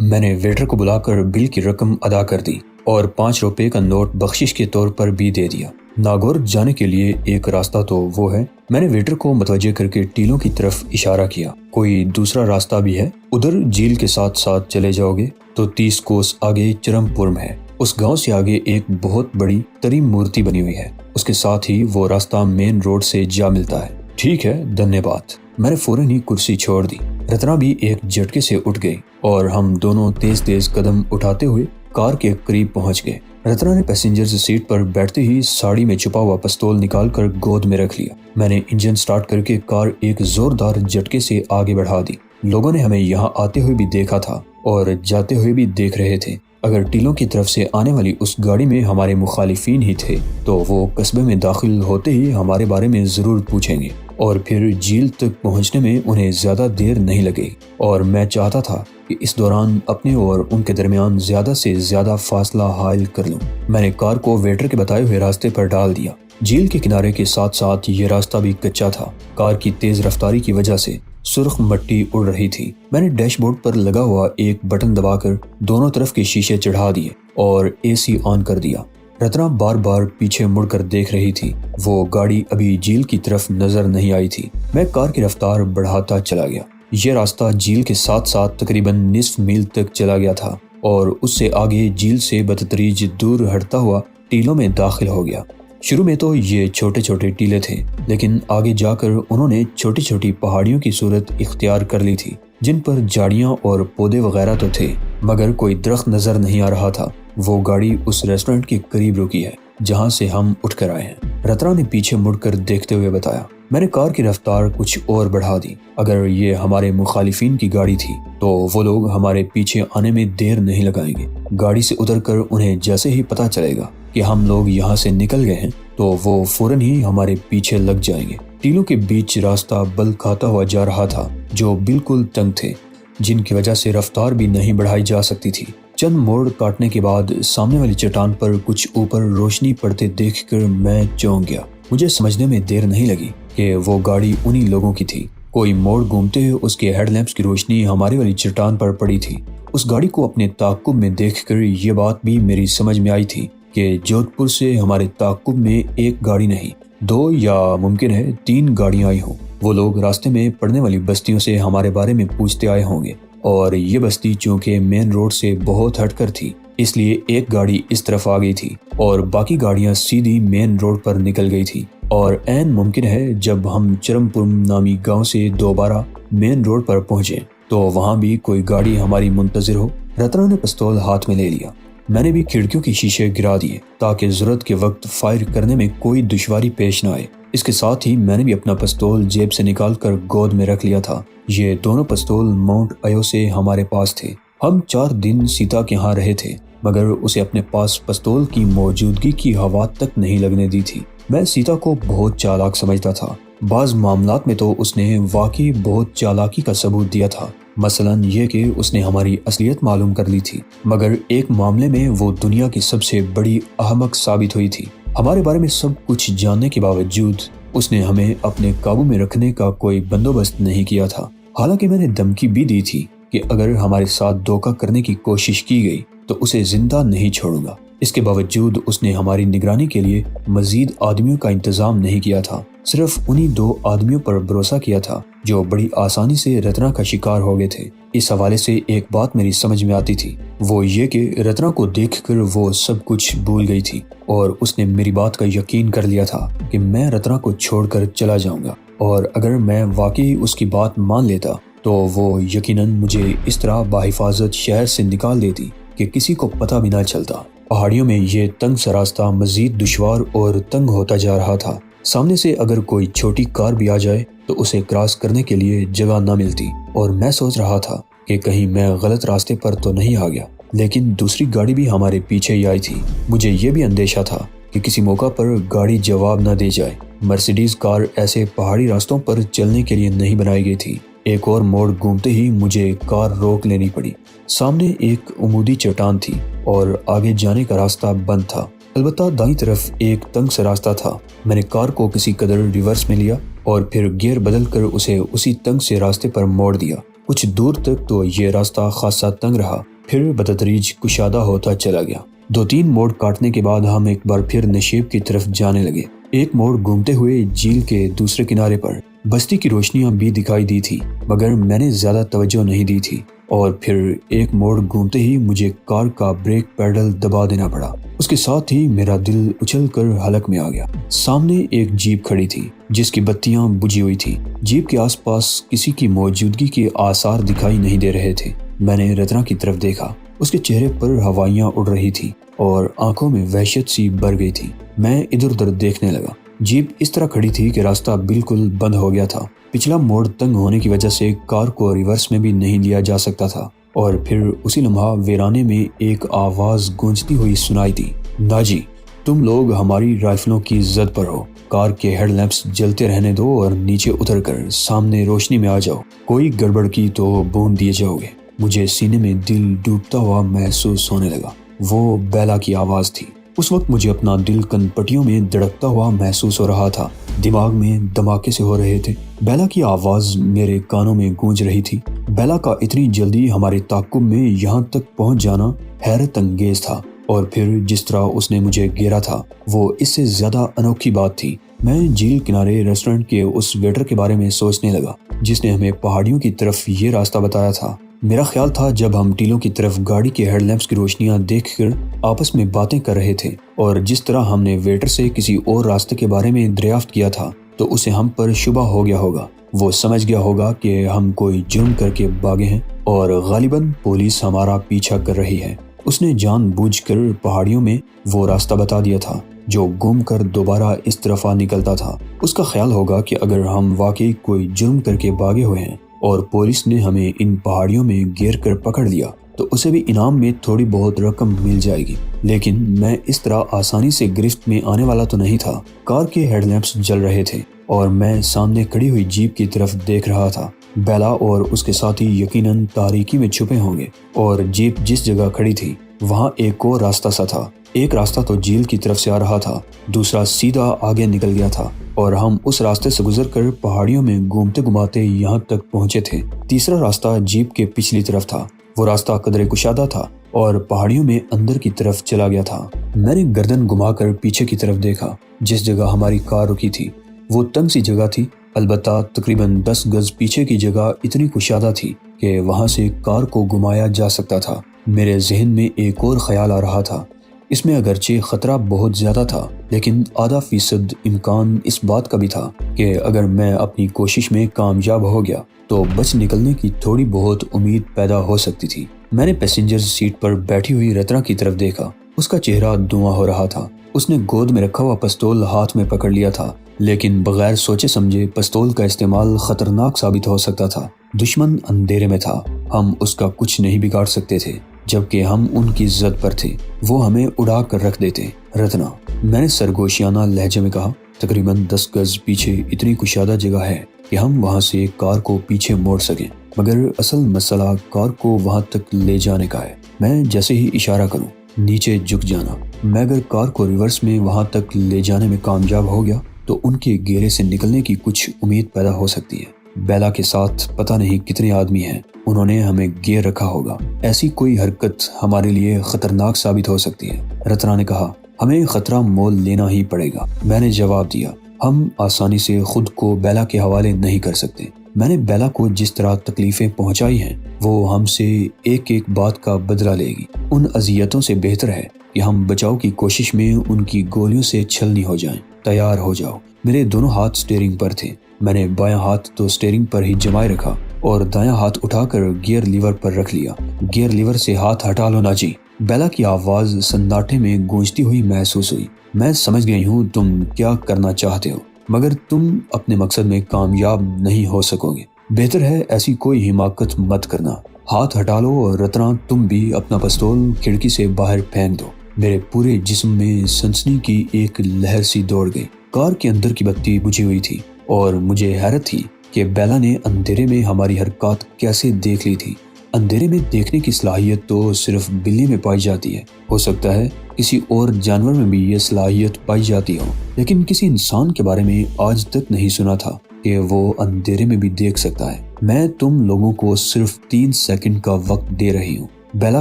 میں نے ویٹر کو بلا کر بل کی رقم ادا کر دی اور 5 روپے کا نوٹ بخشش کے طور پر بھی دے دیا۔ ناگور جانے کے لیے ایک راستہ تو وہ ہے۔ میں نے ویٹر کو متوجہ کر کے ٹیلوں کی طرف اشارہ کیا۔ کوئی دوسرا راستہ بھی ہے؟ ادھر جھیل کے ساتھ ساتھ چلے جاؤ گے تو 30 کوس آگے چرم پورم ہے۔ اس گاؤں سے آگے ایک بہت بڑی تری مورتی بنی ہوئی ہے۔ اس کے ساتھ ہی وہ راستہ مین روڈ سے جا ملتا ہے۔ ٹھیک ہے، دھنیہ واد۔ میں نے فوراً ہی کرسی چھوڑ دی۔ رتنا بھی ایک جھٹکے سے اٹھ گئی اور ہم دونوں تیز تیز قدم اٹھاتے ہوئے کار کے قریب پہنچ گئے۔ رتنا نے پیسنجر سیٹ پر بیٹھتے ہی ساڑی میں چھپا ہوا پستول نکال کر گود میں رکھ لیا۔ میں نے انجن سٹارٹ کر کے کار ایک زوردار جھٹکے سے آگے بڑھا دی۔ لوگوں نے ہمیں یہاں آتے ہوئے بھی دیکھا تھا اور جاتے ہوئے بھی دیکھ رہے تھے۔ اگر ٹیلوں کی طرف سے آنے والی اس گاڑی میں ہمارے مخالفین ہی تھے تو وہ قصبے میں داخل ہوتے ہی ہمارے بارے میں ضرور پوچھیں گے اور پھر جھیل تک پہنچنے میں انہیں زیادہ دیر نہیں لگے گی، اور میں چاہتا تھا کہ اس دوران اپنے اور ان کے درمیان زیادہ سے زیادہ فاصلہ حائل کر لوں۔ میں نے کار کو ویٹر کے بتائے ہوئے راستے پر ڈال دیا۔ جھیل کے کنارے کے ساتھ ساتھ یہ راستہ بھی کچا تھا۔ کار کی تیز رفتاری کی وجہ سے سرخ مٹی اڑ رہی تھی۔ میں نے ڈیش بورڈ پر لگا ہوا ایک بٹن دبا کر دونوں طرف کے شیشے چڑھا دیے اور اے سی آن کر دیا۔ رتنا بار بار پیچھے مڑ کر دیکھ رہی تھی۔ وہ گاڑی ابھی جھیل کی طرف نظر نہیں آئی تھی۔ میں کار کی رفتار بڑھاتا چلا گیا۔ یہ راستہ جھیل کے ساتھ ساتھ تقریباً نصف میل تک چلا گیا تھا اور اس سے آگے جھیل سے بتدریج دور ہٹتا ہوا ٹیلوں میں داخل ہو گیا۔ شروع میں تو یہ چھوٹے چھوٹے ٹیلے تھے، لیکن آگے جا کر انہوں نے چھوٹی چھوٹی پہاڑیوں کی صورت اختیار کر لی تھی جن پر جھاڑیاں اور پودے وغیرہ تو تھے مگر کوئی درخت نظر نہیں آ رہا تھا۔ وہ گاڑی اس ریسٹورنٹ کے قریب رکی ہے جہاں سے ہم اٹھ کر آئے ہیں، رتنا نے پیچھے مڑ کر دیکھتے ہوئے بتایا۔ میں نے کار کی رفتار کچھ اور بڑھا دی۔ اگر یہ ہمارے مخالفین کی گاڑی تھی تو وہ لوگ ہمارے پیچھے آنے میں دیر نہیں لگائیں گے۔ گاڑی سے اتر کر انہیں جیسے ہی پتہ چلے گا کہ ہم لوگ یہاں سے نکل گئے ہیں تو وہ فوراً ہی ہمارے پیچھے لگ جائیں گے۔ ٹیلوں کے بیچ راستہ بل کھاتا ہوا جا رہا تھا جو بالکل تنگ تھے، جن کی وجہ سے رفتار بھی نہیں بڑھائی جا سکتی تھی۔ چند موڑ کاٹنے کے بعد سامنے والی چٹان پر کچھ اوپر روشنی پڑتے دیکھ کر میں چونک گیا۔ مجھے سمجھنے میں دیر نہیں لگی کہ وہ گاڑی انہی لوگوں کی تھی۔ کوئی موڑ گھومتے ہوئے اس کے ہیڈ لیمپس کی روشنی ہماری والی چٹان پر پڑی تھی۔ اس گاڑی کو اپنے تعاقب میں دیکھ کر یہ بات بھی میری سمجھ میں آئی تھی کہ جودھ پور سے ہمارے تعاقب میں ایک گاڑی نہیں، 2 یا ممکن ہے 3 گاڑیاں آئی ہوں۔ وہ لوگ راستے میں پڑنے والی بستیوں سے ہمارے بارے میں پوچھتے آئے ہوں گے، اور یہ بستی چونکہ مین روڈ سے بہت ہٹ کر تھی اس لیے ایک گاڑی اس طرف آ گئی تھی اور باقی گاڑیاں سیدھی مین روڈ پر نکل گئی تھی۔ اور عین ممکن ہے جب ہم چرم پورم نامی گاؤں سے دوبارہ مین روڈ پر پہنچے تو وہاں بھی کوئی گاڑی ہماری منتظر ہو۔ رتنا نے پستول ہاتھ میں لے لیا۔ میں نے بھی کھڑکیوں کے شیشے گرا دیے تاکہ ضرورت کے وقت فائر کرنے میں کوئی دشواری پیش نہ آئے۔ اس کے ساتھ ہی میں نے بھی اپنا پستول جیب سے نکال کر گود میں رکھ لیا تھا۔ یہ دونوں پستول ماؤنٹ ایو سے ہمارے پاس تھے۔ ہم 4 دن سیتا کے ہاں رہے تھے مگر اسے اپنے پاس پستول کی موجودگی کی ہوا تک نہیں لگنے دی تھی۔ میں سیتا کو بہت چالاک سمجھتا تھا۔ بعض معاملات میں تو اس نے واقعی بہت چالاکی کا ثبوت دیا تھا، مثلاً یہ کہ اس نے ہماری اصلیت معلوم کر لی تھی، مگر ایک معاملے میں وہ دنیا کی سب سے بڑی احمق ثابت ہوئی تھی۔ ہمارے بارے میں سب کچھ جاننے کے باوجود اس نے ہمیں اپنے قابو میں رکھنے کا کوئی بندوبست نہیں کیا تھا۔ حالانکہ میں نے دھمکی بھی دی تھی کہ اگر ہمارے ساتھ دھوکہ کرنے کی کوشش کی گئی تو اسے زندہ نہیں چھوڑوں گا۔ اس کے باوجود اس نے ہماری نگرانی کے لیے مزید آدمیوں کا انتظام نہیں کیا تھا، صرف انہی 2 آدمیوں پر بھروسہ کیا تھا جو بڑی آسانی سے رتنا کا شکار ہو گئے تھے۔ اس حوالے سے ایک بات میری سمجھ میں آتی تھی، وہ یہ کہ رتنا کو دیکھ کر وہ سب کچھ بھول گئی تھی اور اس نے میری بات کا یقین کر لیا تھا کہ میں رتنا کو چھوڑ کر چلا جاؤں گا، اور اگر میں واقعی اس کی بات مان لیتا تو وہ یقیناً مجھے اس طرح بحفاظت شہر سے نکال دیتی کہ کسی کو پتہ بھی نہ چلتا۔ پہاڑیوں میں یہ تنگ سا راستہ مزید دشوار اور تنگ ہوتا جا رہا تھا۔ سامنے سے اگر کوئی چھوٹی کار بھی آ جائے تو اسے کراس کرنے کے لیے جگہ نہ ملتی، اور میں سوچ رہا تھا کہ کہیں میں غلط راستے پر تو نہیں آ گیا۔ لیکن دوسری گاڑی بھی ہمارے پیچھے ہی آئی تھی۔ مجھے یہ بھی اندیشہ تھا کہ کسی موقع پر گاڑی جواب نہ دے جائے۔ مرسیڈیز کار ایسے پہاڑی راستوں پر چلنے کے لیے نہیں بنائی گئی تھی۔ ایک اور موڑ گھومتے ہی مجھے کار روک لینی پڑی۔ سامنے ایک عمودی چٹان تھی اور آگے جانے کا راستہ بند تھا، البتہ دائیں طرف ایک تنگ سا راستہ تھا۔ میں نے کار کو کسی قدر ریورس میں لیا اور پھر گیئر بدل کر اسے اسی تنگ سے راستے پر موڑ دیا۔ کچھ دور تک تو یہ راستہ خاصا تنگ رہا، پھر بتدریج کشادہ ہوتا چلا گیا۔ 2-3 موڑ کاٹنے کے بعد ہم ایک بار پھر نشیب کی طرف جانے لگے۔ ایک موڑ گھومتے ہوئے جھیل کے دوسرے کنارے پر بستی کی روشنیاں بھی دکھائی دی تھی، مگر میں نے زیادہ توجہ نہیں دی تھی، اور پھر ایک موڑ گھومتے ہی مجھے کار کا بریک پیڈل دبا دینا پڑا۔ اس کے ساتھ ہی میرا دل اچھل کر حلق میں آ گیا۔ سامنے ایک جیپ کھڑی تھی جس کی بتیاں بجھی ہوئی تھی۔ جیپ کے آس پاس کسی کی موجودگی کے آثار دکھائی نہیں دے رہے تھے۔ میں نے رتنا کی طرف دیکھا، اس کے چہرے پر ہوائیاں اڑ رہی تھی اور آنکھوں میں وحشت سی بھر گئی تھی۔ میں ادھر ادھر دیکھنے لگا۔ جیپ اس طرح کھڑی تھی کہ راستہ بالکل بند ہو گیا تھا۔ پچھلا موڑ تنگ ہونے کی وجہ سے کار کو ریورس میں بھی نہیں لیا جا سکتا تھا، اور پھر اسی لمحہ ویرانے میں ایک آواز گونجتی ہوئی سنائی دی، ناجی، تم لوگ ہماری رائفلوں کی زد پر ہو، کار کے ہیڈ لیمپس جلتے رہنے دو اور نیچے اتر کر سامنے روشنی میں آ جاؤ، کوئی گڑبڑ کی تو بون دیے جاؤ گے۔ مجھے سینے میں دل ڈوبتا ہوا محسوس ہونے لگا۔ وہ بیلا کی آواز تھی۔ اس وقت مجھے اپنا دل کن پٹیوں میں دھڑکتا ہوا محسوس ہو رہا تھا، دماغ میں دھماکے سے ہو رہے تھے۔ بیلا کی آواز میرے کانوں میں گونج رہی تھی۔ بیلا کا اتنی جلدی ہمارے تعاقب میں یہاں تک پہنچ جانا حیرت انگیز تھا، اور پھر جس طرح اس نے مجھے گھیرا تھا وہ اس سے زیادہ انوکھی بات تھی۔ میں جھیل کنارے ریسٹورنٹ کے اس ویٹر کے بارے میں سوچنے لگا جس نے ہمیں پہاڑیوں کی طرف یہ راستہ بتایا تھا۔ میرا خیال تھا جب ہم ٹیلوں کی طرف گاڑی کے ہیڈ لیمپس کی روشنیاں دیکھ کر آپس میں باتیں کر رہے تھے، اور جس طرح ہم نے ویٹر سے کسی اور راستے کے بارے میں دریافت کیا تھا تو اسے ہم پر شبہ ہو گیا ہوگا۔ وہ سمجھ گیا ہوگا کہ ہم کوئی جرم کر کے بھاگے ہیں اور غالباً پولیس ہمارا پیچھا کر رہی ہے۔ اس نے جان بوجھ کر پہاڑیوں میں وہ راستہ بتا دیا تھا جو گھوم کر دوبارہ اس طرف نکلتا تھا۔ اس کا خیال ہوگا کہ اگر ہم واقعی کوئی جرم کر کے بھاگے ہوئے ہیں اور پولیس نے ہمیں ان پہاڑیوں میں گھیر کر پکڑ لیا تو اسے بھی انعام میں تھوڑی بہت رقم مل جائے گی، لیکن میں اس طرح آسانی سے گرفت میں آنے والا تو نہیں تھا۔ کار کے ہیڈ لیمپس جل رہے تھے اور میں سامنے کھڑی ہوئی جیپ کی طرف دیکھ رہا تھا۔ بیلا اور اس کے ساتھی یقیناً تاریکی میں چھپے ہوں گے، اور جیپ جس جگہ کھڑی تھی وہاں ایک اور راستہ سا تھا۔ ایک راستہ تو جھیل کی طرف سے آ رہا تھا، دوسرا سیدھا آگے نکل گیا تھا، اور ہم اس راستے سے گزر کر پہاڑیوں میں گھومتے گھماتے یہاں تک پہنچے تھے۔ تیسرا راستہ جیپ کے پچھلی طرف تھا۔ وہ راستہ قدرے کشادہ تھا اور پہاڑیوں میں اندر کی طرف چلا گیا تھا۔ میں نے گردن گھما کر پیچھے کی طرف دیکھا جس جگہ ہماری کار رکی تھی۔ وہ تنگ سی جگہ تھی، البتہ تقریباً 10 گز پیچھے کی جگہ اتنی کشادہ تھی کہ وہاں سے کار کو گھمایا جا سکتا تھا۔ میرے ذہن میں ایک اور خیال آ رہا تھا۔ اس میں اگرچہ خطرہ بہت زیادہ تھا، لیکن آدھا فیصد امکان اس بات کا بھی تھا کہ اگر میں اپنی کوشش میں کامیاب ہو گیا تو بچ نکلنے کی تھوڑی بہت امید پیدا ہو سکتی تھی۔ میں نے پیسنجر سیٹ پر بیٹھی ہوئی رتنا کی طرف دیکھا۔ اس کا چہرہ دھواں ہو رہا تھا۔ اس نے گود میں رکھا ہوا پستول ہاتھ میں پکڑ لیا تھا، لیکن بغیر سوچے سمجھے پستول کا استعمال خطرناک ثابت ہو سکتا تھا۔ دشمن اندھیرے میں تھا، ہم اس کا کچھ نہیں بگاڑ سکتے تھے، جبکہ ہم ان کی زد پر تھے، وہ ہمیں اڑا کر رکھ دیتے۔ رتنا، میں نے سرگوشیانہ لہجے میں کہا، تقریباً 10 گز پیچھے اتنی کشادہ جگہ ہے کہ ہم وہاں سے کار کو پیچھے موڑ سکیں، مگر اصل مسئلہ کار کو وہاں تک لے جانے کا ہے۔ میں جیسے ہی اشارہ کروں نیچے جھک جانا۔ میں اگر کار کو ریورس میں وہاں تک لے جانے میں کامیاب ہو گیا تو ان کے گھیرے سے نکلنے کی کچھ امید پیدا ہو سکتی ہے۔ بیلا کے ساتھ پتہ نہیں کتنے آدمی ہیں، انہوں نے ہمیں گھیر رکھا ہوگا۔ ایسی کوئی حرکت ہمارے لیے خطرناک ثابت ہو سکتی ہے۔ رتنا نے کہا، ہمیں خطرہ مول لینا ہی پڑے گا۔ میں نے جواب دیا، ہم آسانی سے خود کو بیلا کے حوالے نہیں کر سکتے۔ میں نے بیلا کو جس طرح تکلیفیں پہنچائی ہیں وہ ہم سے ایک ایک بات کا بدلہ لے گی۔ ان اذیتوں سے بہتر ہے کہ ہم بچاؤ کی کوشش میں ان کی گولیوں سے چھلنی ہو جائیں۔ تیار ہو جاؤ۔ میرے دونوں ہاتھ سٹیئرنگ پر تھے۔ میں نے بایاں ہاتھ تو سٹیئرنگ پر ہی جمائے رکھا اور دایاں ہاتھ اٹھا کر گیئر لیور پر رکھ لیا۔ گیئر لیور سے ہاتھ ہٹا لو ناجی، بیلا کی آواز سناٹے میں گونجتی ہوئی محسوس ہوئی۔ میں سمجھ گئی ہوں تم کیا کرنا چاہتے ہو، مگر تم اپنے مقصد میں کامیاب نہیں ہو سکو گے۔ بہتر ہے ایسی کوئی حماقت مت کرنا۔ ہاتھ ہٹا لو اور رتنا تم بھی اپنا پستول کھڑکی سے باہر پھینک دو۔ میرے پورے جسم میں سنسنی کی ایک لہر سی دوڑ گئی۔ کار کے اندر کی بتی بجھی ہوئی تھی اور مجھے حیرت تھی کہ بیلا نے اندھیرے میں ہماری حرکات کیسے دیکھ لی تھی۔ اندھیرے میں دیکھنے کی صلاحیت تو صرف بلی میں پائی جاتی ہے، ہو سکتا ہے کسی اور جانور میں بھی یہ صلاحیت پائی جاتی ہو، لیکن کسی انسان کے بارے میں آج تک نہیں سنا تھا کہ وہ اندھیرے میں بھی دیکھ سکتا ہے۔ میں تم لوگوں کو صرف 3 سیکنڈ کا وقت دے رہی ہوں۔ بیلا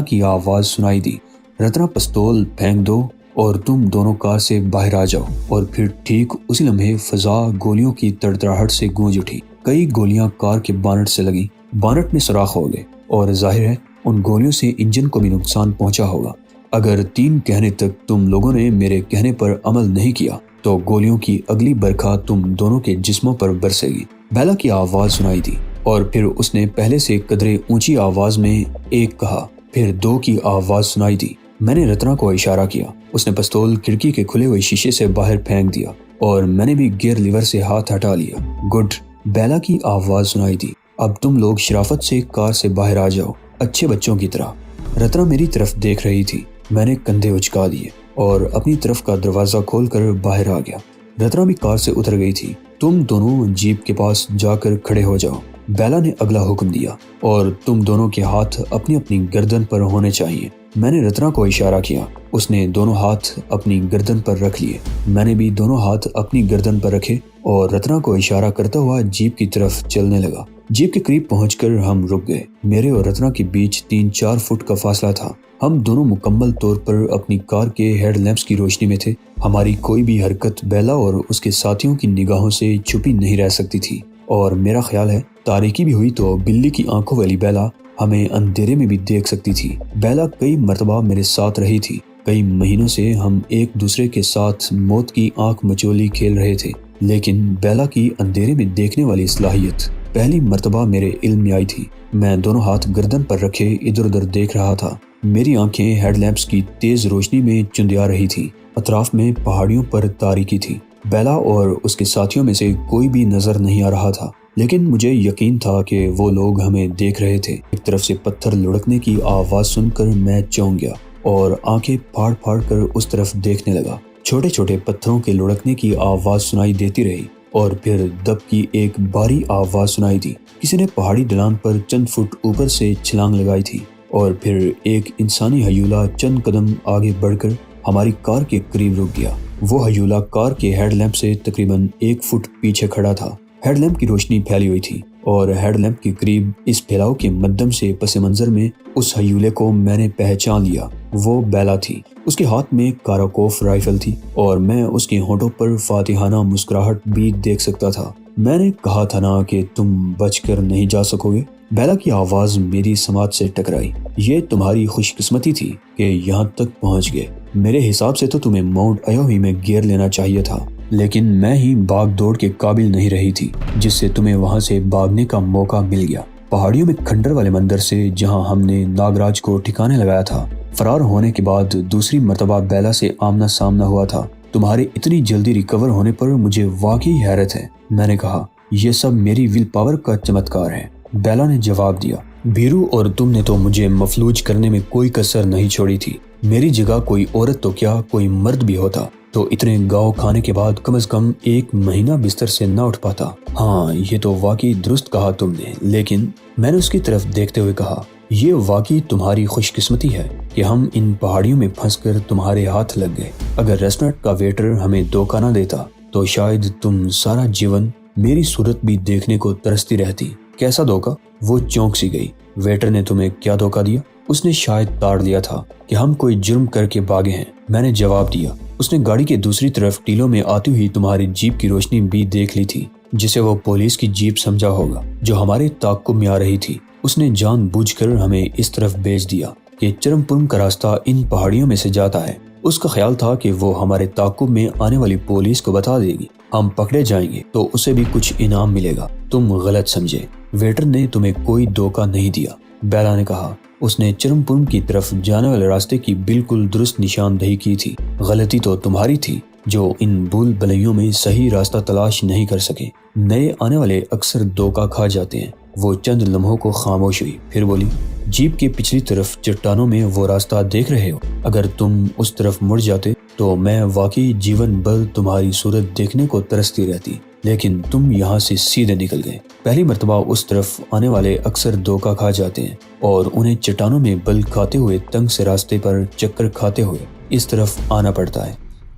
کی آواز سنائی دی، رتنا پستول پھینک دو اور تم دونوں کار سے باہر آ جاؤ۔ اور پھر ٹھیک اسی لمحے فضا گولیوں کی تڑتڑاہٹ سے گونج اٹھی۔ کئی گولیاں کار کے بانٹ سے لگی، بانٹ میں سوراخ ہو گئے اور ظاہر ہے ان گولیوں سے انجن کو بھی نقصان پہنچا ہوگا۔ اگر 3 کہنے تک تم لوگوں نے میرے کہنے پر عمل نہیں کیا تو گولیوں کی اگلی برکھا تم دونوں کے جسموں پر برسے گی۔ بیلا کی آواز سنائی دی اور پھر اس نے پہلے سے قدرے اونچی آواز میں 1 کہا، پھر 2 کی آواز سنائی دی۔ میں نے رتنا کو اشارہ کیا، اس نے پستول کھڑکی کے کھلے ہوئے شیشے سے باہر پھینک دیا اور میں نے بھی گیئر لیور سے ہاتھ ہٹا لیا۔ گڈ، بیلا کی آواز سنائی دی، اب تم لوگ شرافت سے کار سے باہر آ جاؤ، اچھے بچوں کی طرح۔ رتنا میری طرف دیکھ رہی تھی، میں نے کندھے اچکا دیے اور اپنی طرف کا دروازہ کھول کر باہر آ گیا۔ رتنا بھی کار سے اتر گئی تھی۔ تم دونوں جیپ کے پاس جا کر کھڑے ہو جاؤ، بیلا نے اگلا حکم دیا، اور تم دونوں کے ہاتھ اپنی اپنی گردن پر ہونے چاہیے۔ میں نے رتنا کو اشارہ کیا، اس نے دونوں ہاتھ اپنی گردن پر رکھ لیے، میں نے بھی دونوں ہاتھ اپنی گردن پر رکھے اور رتنا کو اشارہ کرتا ہوا جیپ کی طرف چلنے لگا۔ جیپ کے قریب پہنچ کر ہم رک گئے۔ میرے اور رتنا کے بیچ 3-4 فٹ کا فاصلہ تھا۔ ہم دونوں مکمل طور پر اپنی کار کے ہیڈ لیمپس کی روشنی میں تھے۔ ہماری کوئی بھی حرکت بیلا اور اس کے ساتھیوں کی نگاہوں سے چھپی نہیں رہ سکتی تھی، اور میرا خیال ہے تاریکی بھی ہوئی تو بلی کی آنکھوں والی بیلا ہمیں اندھیرے میں بھی دیکھ سکتی تھی۔ بیلا کئی مرتبہ میرے ساتھ رہی تھی، کئی مہینوں سے ہم ایک دوسرے کے ساتھ موت کی آنکھ مچولی کھیل رہے تھے، لیکن بیلا کی اندھیرے میں دیکھنے والی صلاحیت پہلی مرتبہ میرے علم میں آئی تھی۔ میں دونوں ہاتھ گردن پر رکھے ادھر ادھر دیکھ رہا تھا۔ میری آنکھیں ہیڈ لیمپس کی تیز روشنی میں چندیا رہی تھی۔ اطراف میں پہاڑیوں پر تاریکی تھی۔ بیلا اور اس کے ساتھیوں میں سے کوئی بھی نظر نہیں آ رہا تھا، لیکن مجھے یقین تھا کہ وہ لوگ ہمیں دیکھ رہے تھے۔ ایک طرف سے پتھر لڑکنے کی آواز سن کر میں چونک گیا اور آنکھیں پھاڑ پھاڑ کر اس طرف دیکھنے لگا۔ چھوٹے چھوٹے پتھروں کے لڑکنے کی آواز سنائی دیتی رہی اور پھر دب کی ایک بھاری آواز سنائی دی۔ کسی نے پہاڑی ڈھلان پر چند فٹ اوپر سے چھلانگ لگائی تھی، اور پھر ایک انسانی ہیولا چند قدم آگے بڑھ کر ہماری کار کے قریب رک گیا۔ وہ ہیولا کار کے ہیڈ لیمپ سے تقریباً 1 فٹ پیچھے کھڑا تھا۔ ہیڈ لیمپ کی روشنی پھیلی ہوئی تھی اور ہیڈ لیمپ کے قریب اس پھیلاؤ کے مدھم سے پس منظر میں اس ہیولے کو میں نے پہچان لیا۔ وہ بیلا تھی۔ اس کے ہاتھ میں کاراکوف رائفل تھی اور میں اس کے ہونٹوں پر فاتحانہ مسکراہٹ بھی دیکھ سکتا تھا۔ میں نے کہا تھا نا کہ تم بچ کر نہیں جا سکو گے۔ بیلا کی آواز میری سماعت سے ٹکرائی۔ یہ تمہاری خوش قسمتی تھی کہ یہاں تک پہنچ گئے۔ میرے حساب سے تو تمہیں ماؤنٹ ایوہی میں گیئر لینا چاہیے تھا، لیکن میں ہی بھاگ دوڑ کے قابل نہیں رہی تھی، جس سے تمہیں وہاں سے بھاگنے کا موقع مل گیا۔ پہاڑیوں میں کھنڈر والے مندر سے جہاں ہم نے ناگراج کو ٹھکانے لگایا تھا، فرار ہونے کے بعد دوسری مرتبہ بیلا سے آمنا سامنا ہوا تھا۔ تمہارے اتنی جلدی ریکور ہونے پر مجھے واقعی حیرت ہے۔ میں نے کہا، یہ سب میری ول پاور کا چمتکار ہے۔ بیلا نے جواب دیا، بیرو اور تم نے تو مجھے مفلوج کرنے میں کوئی کسر نہیں چھوڑی تھی۔ میری جگہ کوئی عورت تو کیا کوئی مرد بھی ہوتا تو اتنے گاؤ کھانے کے بعد کم از کم 1 مہینہ بستر سے نہ اٹھ پاتا۔ ہاں، یہ تو واقعی درست کہا تم نے، لیکن میں نے اس کی طرف دیکھتے ہوئے کہا، یہ واقعی تمہاری خوش قسمتی ہے کہ ہم ان پہاڑیوں میں پھنس کر تمہارے ہاتھ لگ گئے۔ اگر ریسٹورنٹ کا ویٹر ہمیں دھوکہ نہ دیتا تو شاید تم سارا جیون میری صورت بھی دیکھنے کو ترستی رہتی۔ کیسا دھوکہ؟ وہ چونک سی گئی۔ ویٹر نے تمہیں کیا دھوکہ دیا؟ اس نے شاید تاڑ لیا تھا کہ ہم کوئی جرم کر کے بھاگے ہیں۔ میں نے جواب دیا، اس نے گاڑی کے دوسری طرف ٹیلوں میں آتی ہوئی تمہاری جیپ کی روشنی بھی دیکھ لی تھی، جسے وہ پولیس کی جیپ سمجھا ہوگا جو ہمارے تعاقب میں آ رہی تھی۔ اس نے جان بوجھ کر ہمیں اس طرف بھیج دیا کہ چرم پورم کا راستہ ان پہاڑیوں میں سے جاتا ہے۔ اس کا خیال تھا کہ وہ ہمارے تعاقب میں آنے والی پولیس کو بتا دے گی، ہم پکڑے جائیں گے تو اسے بھی کچھ انعام ملے گا۔ تم غلط سمجھے، ویٹر نے تمہیں کوئی دھوکہ نہیں دیا، بیلا نے کہا۔ اس نے چرم پورم کی طرف جانے والے راستے کی بالکل درست نشاندہی کی تھی۔ غلطی تو تمہاری تھی جو ان بھول بھلیوں میں صحیح راستہ تلاش نہیں کر سکے۔ نئے آنے والے اکثر دھوکہ کھا جاتے ہیں۔ وہ چند لمحوں کو خاموش ہوئی، پھر بولی، جیپ کے پچھلی طرف چٹانوں میں وہ راستہ دیکھ رہے ہو؟ اگر تم اس طرف مڑ جاتے تو میں واقعی جیون بھر تمہاری صورت دیکھنے کو ترستی رہتی، لیکن تم یہاں سے سیدھے نکل گئے۔ پہلی مرتبہ اس طرف آنے والے اکثر دھوکہ کھا جاتے ہیں اور انہیں چٹانوں میں بل کھاتے ہوئے تنگ سے راستے پر چکر کھاتے ہوئے اس طرف آنا پڑتا ہے۔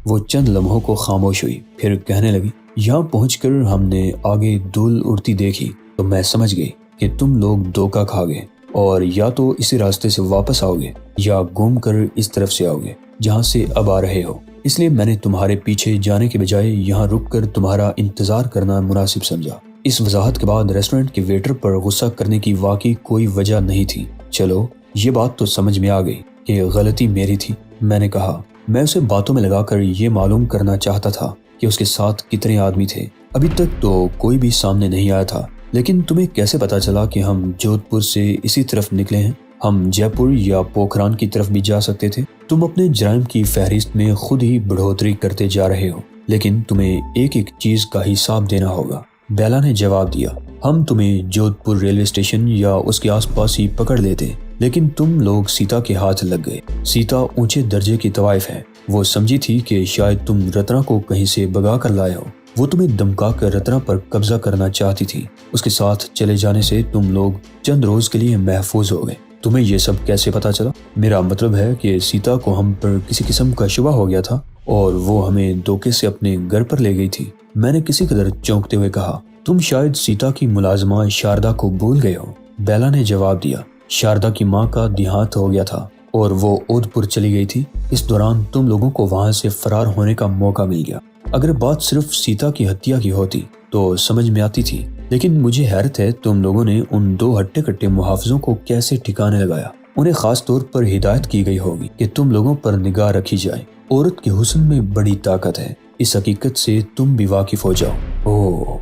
وہ چند لمحوں کو خاموش ہوئی، پھر کہنے لگی، یہاں پہنچ کر ہم نے آگے دھول اڑتی دیکھی تو میں سمجھ گئی کہ تم لوگ دھوکہ کھا گئے اور یا تو اسی راستے سے واپس آؤ گے یا گھوم کر اس طرف سے آؤ گے جہاں سے اب آ رہے ہو، اس لیے میں نے تمہارے پیچھے جانے کے بجائے یہاں رک کر تمہارا انتظار کرنا مناسب سمجھا۔ اس وضاحت کے بعد ریسٹورنٹ کے ویٹر پر غصہ کرنے کی واقعی کوئی وجہ نہیں تھی۔ چلو یہ بات تو سمجھ میں آ گئی کہ غلطی میری تھی، میں نے کہا۔ میں اسے باتوں میں لگا کر یہ معلوم کرنا چاہتا تھا کہ اس کے ساتھ کتنے آدمی تھے۔ ابھی تک تو کوئی بھی سامنے نہیں آیا تھا، لیکن تمہیں کیسے پتا چلا کہ ہم جودھ پور سے اسی طرف نکلے ہیں؟ ہم جے پور یا پوکھران کی طرف بھی جا سکتے تھے۔ تم اپنے جرائم کی فہرست میں خود ہی بڑھوتری کرتے جا رہے ہو، لیکن تمہیں ایک ایک چیز کا حساب دینا ہوگا، بیلا نے جواب دیا۔ ہم تمہیں جودھ پور ریلوے اسٹیشن یا اس کے آس پاس ہی پکڑ لیتے، لیکن تم لوگ سیتا کے ہاتھ لگ گئے۔ سیتا اونچے درجے کی طوائف ہے، وہ سمجھی تھی کہ شاید تم رتنا کو کہیں سے بگا کر لائے ہو۔ وہ تمہیں دمکا کر رتنا پر قبضہ کرنا چاہتی تھی۔ اس کے ساتھ چلے جانے سے تم لوگ چند روز کے لیے محفوظ ہو گئے۔ تمہیں یہ سب کیسے پتا چلا؟ میرا مطلب ہے کہ سیتا کو ہم پر کسی قسم کا شبہ ہو گیا تھا اور وہ ہمیں دھوکے سے اپنے گھر پر لے گئی تھی، میں نے کسی قدر چونکتے ہوئے کہا۔ تم شاید سیتا کی ملازمہ شاردا کو بھول گئے ہو، بیلا نے جواب دیا۔ شاردا کی ماں کا دیہانت ہو گیا تھا اور وہ اودھ پور چلی گئی تھی۔ اس دوران تم لوگوں کو وہاں سے فرار ہونے کا موقع مل گیا۔ اگر بات صرف سیتا کی ہتیا کی ہوتی تو سمجھ میں آتی تھی، لیکن مجھے حیرت ہے تم لوگوں نے ان دو ہٹے کٹے محافظوں کو کیسے ٹھکانے لگایا۔ انہیں خاص طور پر ہدایت کی گئی ہوگی کہ تم لوگوں پر نگاہ رکھی جائے۔ عورت کے حسن میں بڑی طاقت ہے، اس حقیقت سے تم بھی واقف ہو جاؤ۔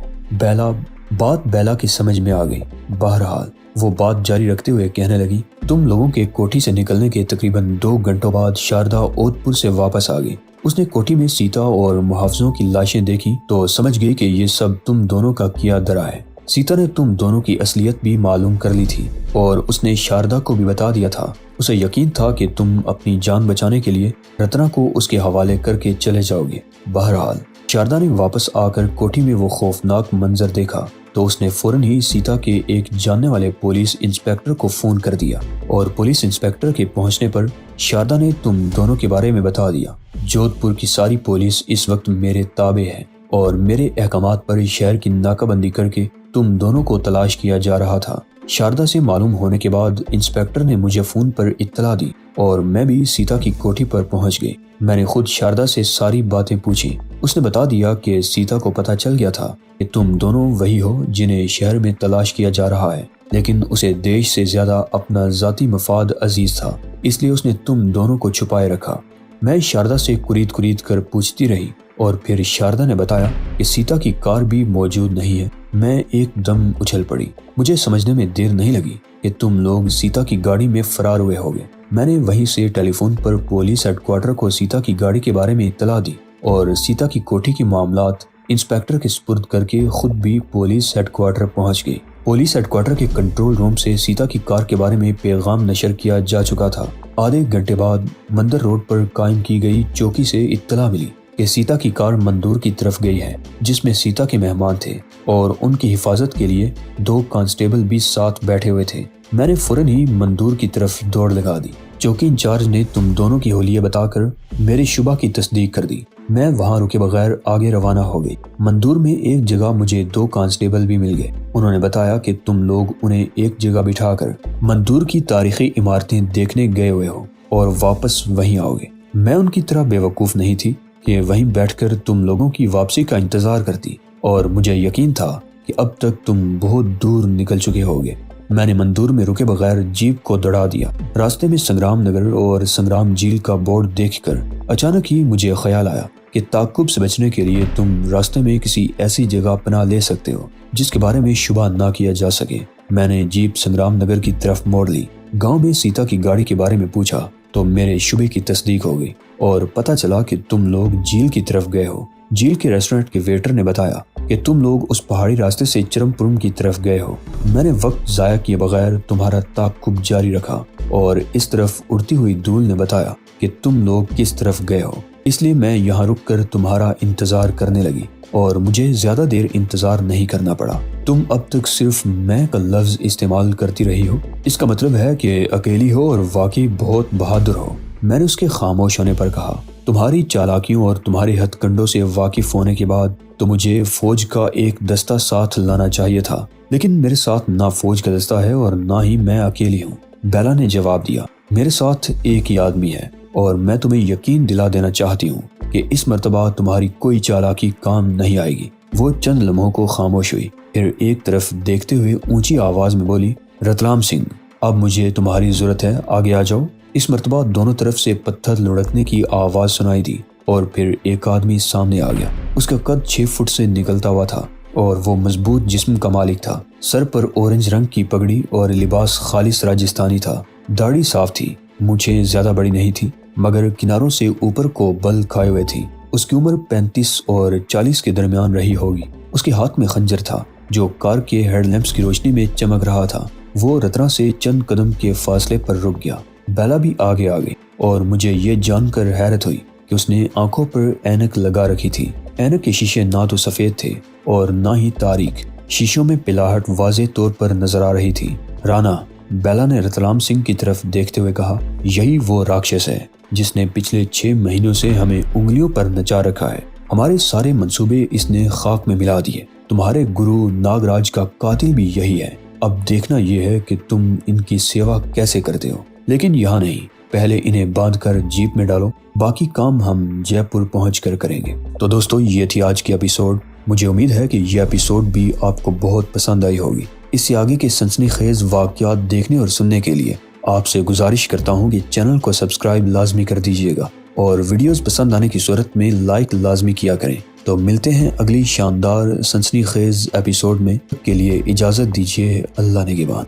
بات بیلا کی سمجھ میں آ گئی۔ بہرحال وہ بات جاری رکھتے ہوئے کہنے لگی، تم لوگوں کے کوٹھی سے نکلنے کے تقریباً 2 گھنٹوں بعد شاردا اودھ پور سے واپس آ گئی۔ اس نے کوٹھی میں سیتا اور محافظوں کی لاشیں دیکھی تو سمجھ گئی کہ یہ سب تم دونوں کا کیا دھرا ہے۔ سیتا نے تم دونوں کی اصلیت بھی معلوم کر لی تھی اور اس نے شاردا کو بھی بتا دیا تھا۔ اسے یقین تھا کہ تم اپنی جان بچانے کے لیے رتنا کو اس کے حوالے کر کے چلے جاؤ گے۔ بہرحال شاردا نے واپس آ کر کوٹھی میں وہ خوفناک منظر دیکھا تو اس نے فوراً ہی سیتا کے ایک جاننے والے پولیس انسپیکٹر کو فون کر دیا اور پولیس انسپیکٹر کے پہنچنے پر شاردا نے تم دونوں کے بارے میں بتا دیا۔ جودھ پور کی ساری پولیس اس وقت میرے تابع ہے اور میرے احکامات پر شہر کی ناکہ بندی کر کے تم دونوں کو تلاش کیا جا رہا تھا۔ شاردا سے معلوم ہونے کے بعد انسپیکٹر نے مجھے فون پر اطلاع دی اور میں بھی سیتا کی کوٹھی پر پہنچ گئی۔ میں نے خود شاردا سے ساری باتیں پوچھی۔ اس نے بتا دیا کہ سیتا کو پتہ چل گیا تھا کہ تم دونوں وہی ہو جنہیں شہر میں تلاش کیا جا رہا ہے، لیکن اسے دیش سے زیادہ اپنا ذاتی مفاد عزیز تھا، اس لیے اس نے تم دونوں کو چھپائے رکھا۔ میں شاردا سے کرید کر پوچھتی رہی اور پھر شاردا نے بتایا کہ سیتا کی کار بھی موجود نہیں ہے۔ میں ایک دم اچھل پڑی۔ مجھے سمجھنے میں دیر نہیں لگی کہ تم لوگ سیتا کی گاڑی میں فرار ہوئے ہوگے۔ میں نے وہیں سے ٹیلی فون پر پولیس ہیڈ کوارٹر کو سیتا کی گاڑی کے بارے میں اطلاع دی اور سیتا کی کوٹھی کی معاملات انسپیکٹر کے سپرد کر کے خود بھی پولیس ہیڈ کوارٹر پہنچ گئی۔ پولیس ہیڈ کوارٹر کے کنٹرول روم سے سیتا کی کار کے بارے میں پیغام نشر کیا جا چکا تھا۔ آدھے گھنٹے بعد مندر روڈ پر قائم کی گئی چوکی سے اطلاع ملی کہ سیتا کی کار مندور کی طرف گئی ہے، جس میں سیتا کے مہمان تھے اور ان کی حفاظت کے لیے 2 کانسٹیبل بھی ساتھ بیٹھے ہوئے تھے۔ میں نے فوراً ہی مندور کی طرف دوڑ لگا دی۔ چوکی انچارج نے تم دونوں کی حلیہ بتا کر میرے شبہ کی تصدیق کر دی۔ میں وہاں رکے بغیر آگے روانہ ہو گئی۔ مندور میں ایک جگہ مجھے 2 کانسٹیبل بھی مل گئے۔ انہوں نے بتایا کہ تم لوگ انہیں ایک جگہ بٹھا کر مندور کی تاریخی عمارتیں دیکھنے گئے ہوئے ہو اور واپس وہیں آؤ گے۔ میں ان کی طرح بے وقوف نہیں تھی کہ وہیں بیٹھ کر تم لوگوں کی واپسی کا انتظار کرتی، اور مجھے یقین تھا کہ اب تک تم بہت دور نکل چکے ہوگے۔ میں نے مندور میں رکے بغیر جیپ کو دوڑا دیا۔ راستے میں سنگرام نگر اور سنگرام جھیل کا بورڈ دیکھ کر اچانک ہی مجھے خیال آیا کہ تعقب سے بچنے کے لیے تم راستے میں کسی ایسی جگہ پناہ لے سکتے ہو جس کے بارے میں شبہ نہ کیا جا سکے۔ میں نے جیپ سنگرام نگر کی طرف موڑ لی۔ گاؤں میں سیتا کی گاڑی کے بارے میں پوچھا تو میرے شبے کی تصدیق ہو گئی اور پتہ چلا کہ تم لوگ جھیل کی طرف گئے ہو۔ جھیل کے ریسٹورنٹ کے ویٹر نے بتایا کہ تم لوگ اس پہاڑی راستے سے چرمپورم کی طرف گئے ہو۔ میں نے وقت ضائع کیے بغیر تمہارا تعقب جاری رکھا اور اس طرف اڑتی ہوئی دھول نے بتایا کہ تم لوگ کس طرف گئے ہو، اس لیے میں یہاں رک کر تمہارا انتظار کرنے لگی اور مجھے زیادہ دیر انتظار نہیں کرنا پڑا۔ تم اب تک صرف میں کا لفظ استعمال کرتی رہی ہو، اس کا مطلب ہے کہ اکیلی ہو اور واقعی بہت بہادر ہو، میں نے اس کے خاموش ہونے پر کہا۔ تمہاری چالاکیوں اور تمہارے ہتھ کنڈوں سے واقف ہونے کے بعد تو مجھے فوج کا ایک دستہ ساتھ لانا چاہیے تھا، لیکن میرے ساتھ نہ فوج کا دستہ ہے اور نہ ہی میں اکیلی ہوں۔ بیلا نے جواب دیا، میرے ساتھ ایک ہی آدمی ہے اور میں تمہیں یقین دلا دینا چاہتی ہوں کہ اس مرتبہ تمہاری کوئی چالاکی کام نہیں آئے گی۔ وہ چند لمحوں کو خاموش ہوئی، پھر ایک طرف دیکھتے ہوئے اونچی آواز میں بولی، رتلام سنگھ، اب مجھے تمہاری ضرورت ہے، آگے آ جاؤ۔ اس مرتبہ دونوں طرف سے پتھر لڑکنے کی آواز سنائی دی اور پھر ایک آدمی سامنے آ گیا۔ اس کا قد 6 فٹ سے نکلتا ہوا تھا اور وہ مضبوط جسم کا مالک تھا۔ سر پر اورنج رنگ کی پگڑی اور لباس خالص راجستھانی تھا۔ داڑھی صاف تھی، مونچھیں زیادہ بڑی نہیں تھی مگر کناروں سے اوپر کو بل کھائے ہوئے تھی۔ اس کی عمر 35 اور 40 کے درمیان رہی ہوگی۔ اس کے ہاتھ میں خنجر تھا جو کار کے ہیڈ لیمپس کی روشنی میں چمک رہا تھا۔ وہ رتنا سے چند قدم کے فاصلے پر رک گیا۔ بیلا بھی آگے آ گئی اور مجھے یہ جان کر حیرت ہوئی کہ اس نے آنکھوں پر اینک لگا رکھی تھی۔ اینک کے شیشے نہ تو سفید تھے اور نہ ہی تاریک، شیشوں میں پلاہٹ واضح طور پر نظر آ رہی تھی۔ رانا، بیلا نے رتلام سنگھ کی طرف دیکھتے ہوئے کہا، یہی وہ راکشس ہے جس نے پچھلے 6 مہینوں سے ہمیں انگلیوں پر نچا رکھا ہے۔ ہمارے سارے منصوبے اس نے خاک میں ملا دیے۔ تمہارے گرو ناگراج کا قاتل بھی یہی ہے۔ اب دیکھنا یہ ہے کہ تم ان کی سیوا کیسے کرتے ہو، لیکن یہاں نہیں، پہلے انہیں باندھ کر جیپ میں ڈالو، باقی کام ہم جے پور پہنچ کر کریں گے۔ تو دوستو، یہ تھی آج کی ایپیسوڈ۔ مجھے امید ہے کہ یہ ایپیسوڈ بھی آپ کو بہت پسند آئی ہوگی۔ اس سے آگے کے سنسنی خیز واقعات دیکھنے اور سننے کے لیے آپ سے گزارش کرتا ہوں کہ چینل کو سبسکرائب لازمی کر دیجیے گا اور ویڈیوز پسند آنے کی صورت میں لائک لازمی کیا کریں۔ تو ملتے ہیں اگلی شاندار سنسنی خیز ایپیسوڈ میں، کے لیے اجازت دیجیے، اللہ نگہبان۔